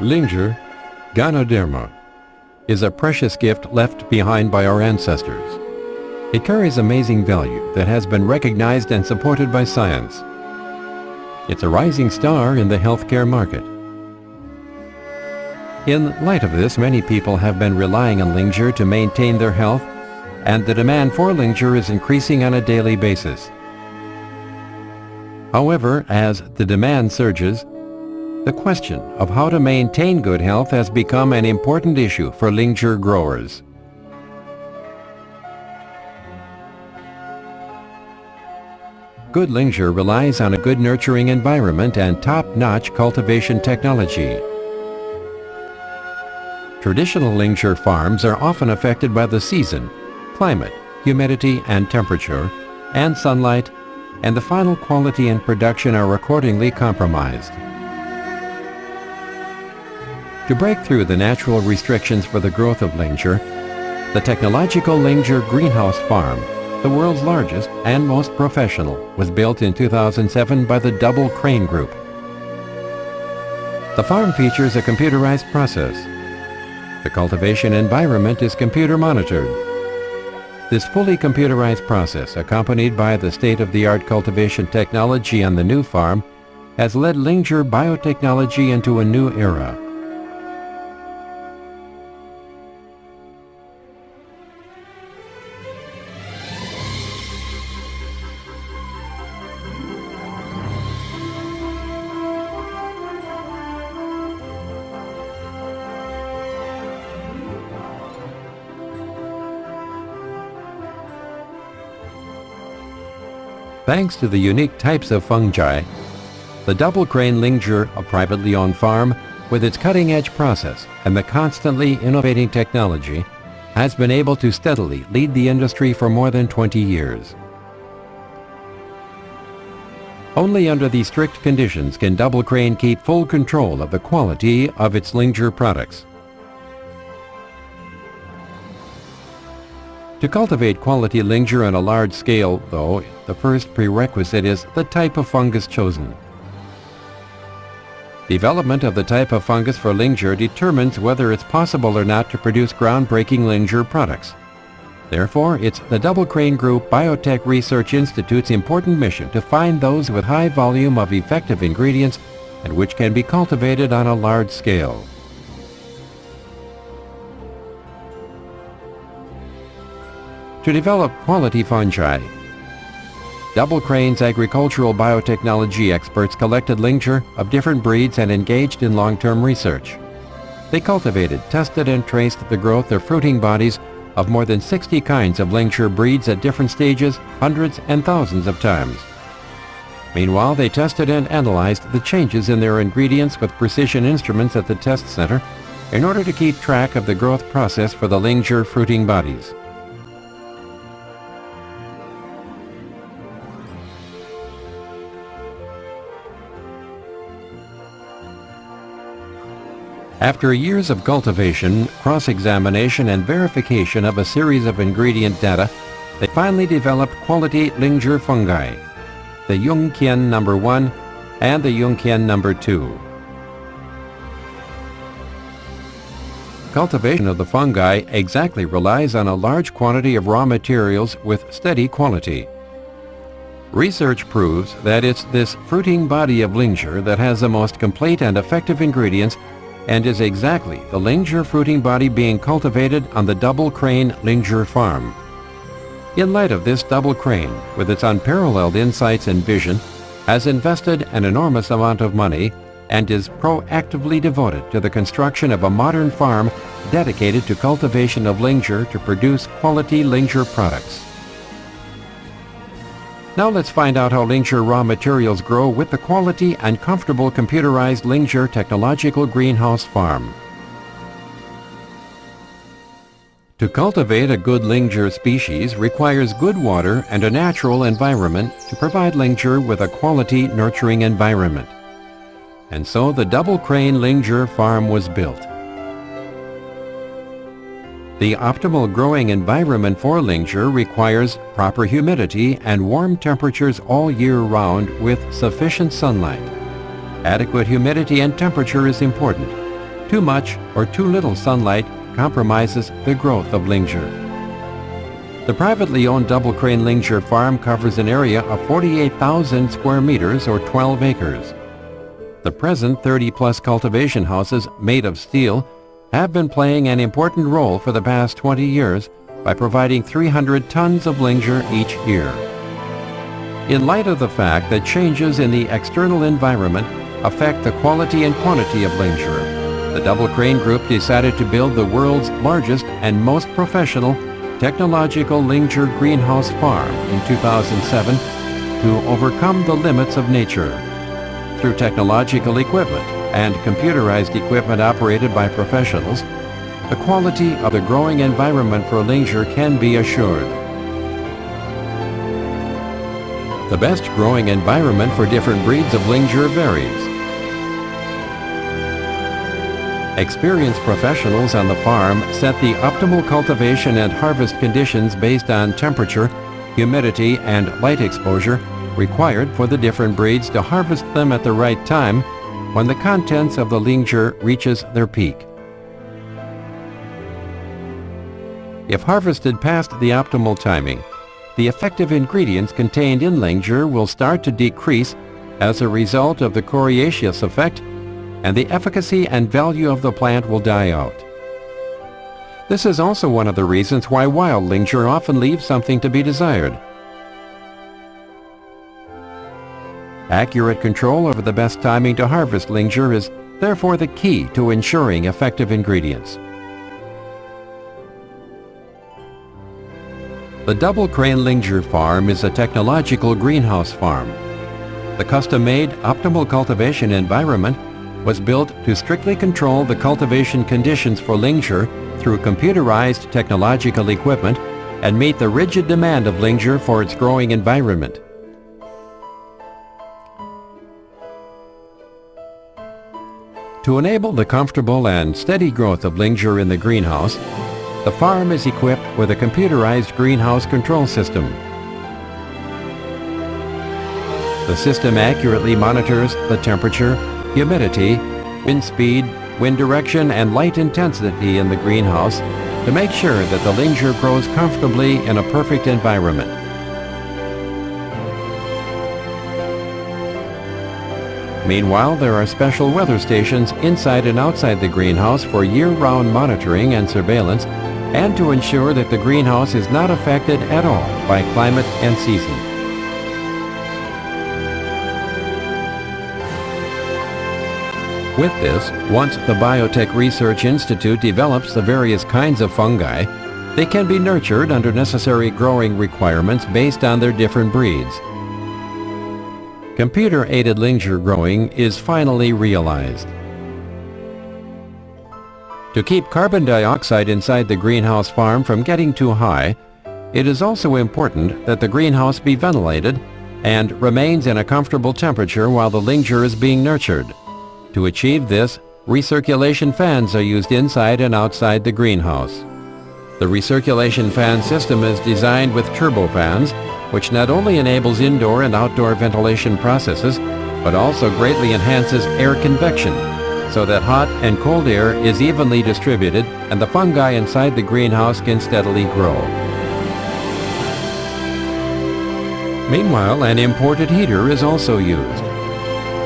Lingzhi, Ganoderma, is a precious gift left behind by our ancestors. It carries amazing value that has been recognized and supported by science. It's a rising star in the healthcare market. In light of this, many people have been relying on Lingzhi to maintain their health, and the demand for Lingzhi is increasing on a daily basis. However, as the demand surges, the question of how to maintain good health has become an important issue for Lingzhi growers. Good Lingzhi relies on a good nurturing environment and top-notch cultivation technology. Traditional Lingzhi farms are often affected by the season, climate, humidity and temperature, and sunlight, and the final quality and production are accordingly compromised. To break through the natural restrictions for the growth of Lingzhi, the technological Lingzhi greenhouse farm, the world's largest and most professional, was built in 2007 by the Double Crane Group. The farm features a computerized process. The cultivation environment is computer monitored. This fully computerized process, accompanied by the state-of-the-art cultivation technology on the new farm, has led Lingzhi biotechnology into a new era. Thanks to the unique types of fungi, the Double Crane Lingzhi, a privately owned farm, with its cutting-edge process and the constantly innovating technology, has been able to steadily lead the industry for more than 20 years. Only under these strict conditions can Double Crane keep full control of the quality of its Lingzhi products. To cultivate quality Lingzhi on a large scale, though, the first prerequisite is the type of fungus chosen. Development of the type of fungus for Lingzhi determines whether it's possible or not to produce groundbreaking Lingzhi products. Therefore, it's the Double Crane Group Biotech Research Institute's important mission to find those with high volume of effective ingredients and which can be cultivated on a large scale. To develop quality fungi, Double Crane's agricultural biotechnology experts collected Lingzhi of different breeds and engaged in long-term research. They cultivated, tested and traced the growth of fruiting bodies of more than 60 kinds of Lingzhi breeds at different stages, hundreds and thousands of times. Meanwhile, they tested and analyzed the changes in their ingredients with precision instruments at the test center in order to keep track of the growth process for the Lingzhi fruiting bodies. After years of cultivation, cross-examination and verification of a series of ingredient data, they finally developed quality Lingzhi fungi, the Yongqian No. 1 and the Yongqian No. 2. Cultivation of the fungi exactly relies on a large quantity of raw materials with steady quality. Research proves that it's this fruiting body of Lingzhi that has the most complete and effective ingredients and is exactly the Lingzhi fruiting body being cultivated on the Double Crane Lingzhi farm. In light of this, Double Crane, with its unparalleled insights and vision, has invested an enormous amount of money and is proactively devoted to the construction of a modern farm dedicated to cultivation of Lingzhi to produce quality Lingzhi products. Now let's find out how Lingzhi raw materials grow with the quality and comfortable computerized Lingzhi technological greenhouse farm. To cultivate a good Lingzhi species requires good water and a natural environment to provide Lingzhi with a quality nurturing environment. And so the Double Crane Lingzhi farm was built. The optimal growing environment for Lingzhi requires proper humidity and warm temperatures all year round with sufficient sunlight. Adequate humidity and temperature is important. too much or too little sunlight compromises the growth of Lingzhi. The privately owned Double Crane Lingzhi farm covers an area of 48,000 square meters or 12 acres. The present 30-plus cultivation houses made of steel have been playing an important role for the past 20 years by providing 300 tons of Lingzhi each year. In light of the fact that changes in the external environment affect the quality and quantity of Lingzhi, the Double Crane Group decided to build the world's largest and most professional technological Lingzhi greenhouse farm in 2007 to overcome the limits of nature. Through technological equipment and computerized equipment operated by professionals, the quality of the growing environment for Lingzhi can be assured. The best growing environment for different breeds of Lingzhi varies. Experienced professionals on the farm set the optimal cultivation and harvest conditions based on temperature, humidity, and light exposure required for the different breeds to harvest them at the right time when the contents of the Lingzhi reaches their peak. If harvested past the optimal timing, the effective ingredients contained in Lingzhi will start to decrease as a result of the coriaceous effect, and the efficacy and value of the plant will die out. This is also one of the reasons why wild Lingzhi often leaves something to be desired. Accurate control over the best timing to harvest Lingzhi is therefore the key to ensuring effective ingredients. The Double Crane Lingzhi farm is a technological greenhouse farm. The custom-made optimal cultivation environment was built to strictly control the cultivation conditions for Lingzhi through computerized technological equipment and meet the rigid demand of Lingzhi for its growing environment. To enable the comfortable and steady growth of Lingzhi in the greenhouse, the farm is equipped with a computerized greenhouse control system. The system accurately monitors the temperature, humidity, wind speed, wind direction, and light intensity in the greenhouse to make sure that the Lingzhi grows comfortably in a perfect environment. Meanwhile, there are special weather stations inside and outside the greenhouse for year-round monitoring and surveillance, and to ensure that the greenhouse is not affected at all by climate and season. With this, once the Biotech Research Institute develops the various kinds of fungi, they can be nurtured under necessary growing requirements based on their different breeds. Computer-aided Lingzhi growing is finally realized. To keep carbon dioxide inside the greenhouse farm from getting too high, it is also important that the greenhouse be ventilated and remains in a comfortable temperature while the Lingzhi is being nurtured. To achieve this, recirculation fans are used inside and outside the greenhouse. The recirculation fan system is designed with turbofans, which not only enables indoor and outdoor ventilation processes, but also greatly enhances air convection, so that hot and cold air is evenly distributed and the fungi inside the greenhouse can steadily grow. Meanwhile, an imported heater is also used.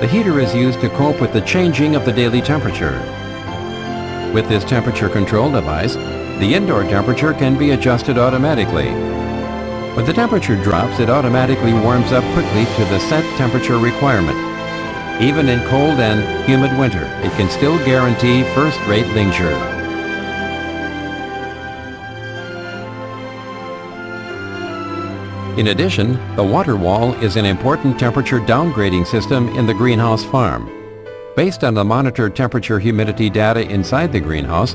The heater is used to cope with the changing of the daily temperature. With this temperature control device, the indoor temperature can be adjusted automatically. When the temperature drops, it automatically warms up quickly to the set temperature requirement. Even in cold and humid winter, it can still guarantee first-rate Lingzhi. In addition, the water wall is an important temperature downgrading system in the greenhouse farm. Based on the monitored temperature humidity data inside the greenhouse,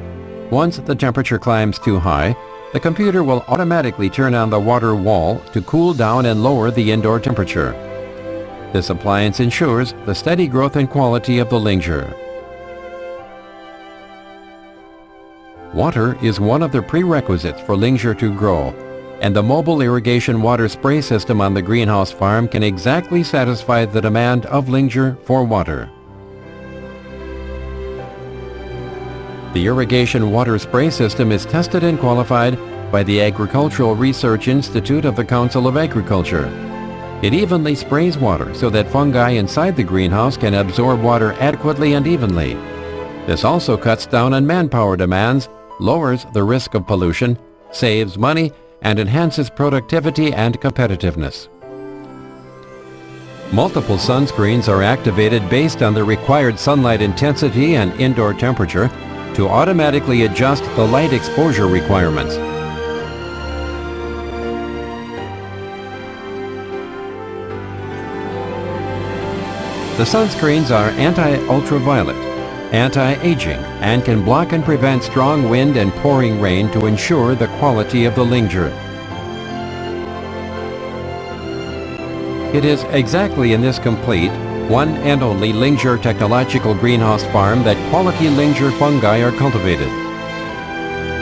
once the temperature climbs too high, the computer will automatically turn on the water wall to cool down and lower the indoor temperature. This appliance ensures the steady growth and quality of the Lingzhi. Water is one of the prerequisites for Lingzhi to grow, and the mobile irrigation water spray system on the greenhouse farm can exactly satisfy the demand of Lingzhi for water. The irrigation water spray system is tested and qualified by the Agricultural Research Institute of the Council of Agriculture. It evenly sprays water so that fungi inside the greenhouse can absorb water adequately and evenly. This also cuts down on manpower demands, lowers the risk of pollution, saves money, and enhances productivity and competitiveness. Multiple sunscreens are activated based on the required sunlight intensity and indoor temperature to automatically adjust the light exposure requirements. The sunscreens are anti-ultraviolet, anti-aging, and can block and prevent strong wind and pouring rain to ensure the quality of the Lingzhi. It is exactly in this complete, one and only Lingzhi technological greenhouse farm that quality Lingzhi fungi are cultivated.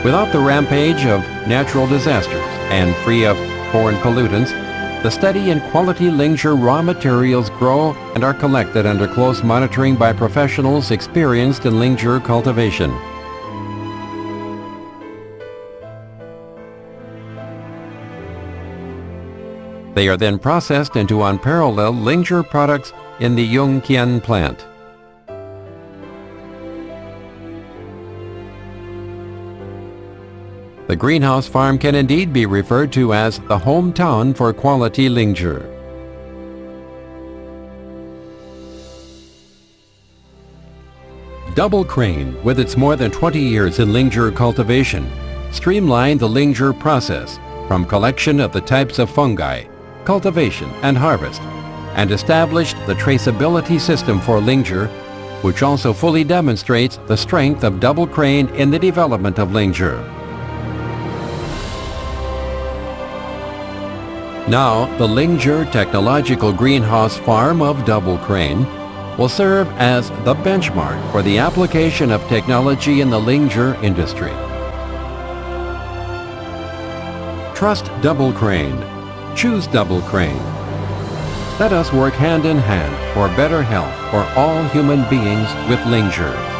Without the rampage of natural disasters and free of foreign pollutants, the steady and quality Lingzhi raw materials grow and are collected under close monitoring by professionals experienced in Lingzhi cultivation. They are then processed into unparalleled Lingzhi products in the Yongqian plant. The greenhouse farm can indeed be referred to as the hometown for quality Lingzhi. Double Crane, with its more than 20 years in Lingzhi cultivation, streamlined the Lingzhi process from collection of the types of fungi, cultivation and harvest, and established the traceability system for Lingzhi, which also fully demonstrates the strength of Double Crane in the development of Lingzhi. Now, the Lingzhi Technological Greenhouse Farm of Double Crane will serve as the benchmark for the application of technology in the Lingzhi industry. Trust Double Crane. Choose Double Crane. Let us work hand in hand for better health for all human beings with Lingzhi.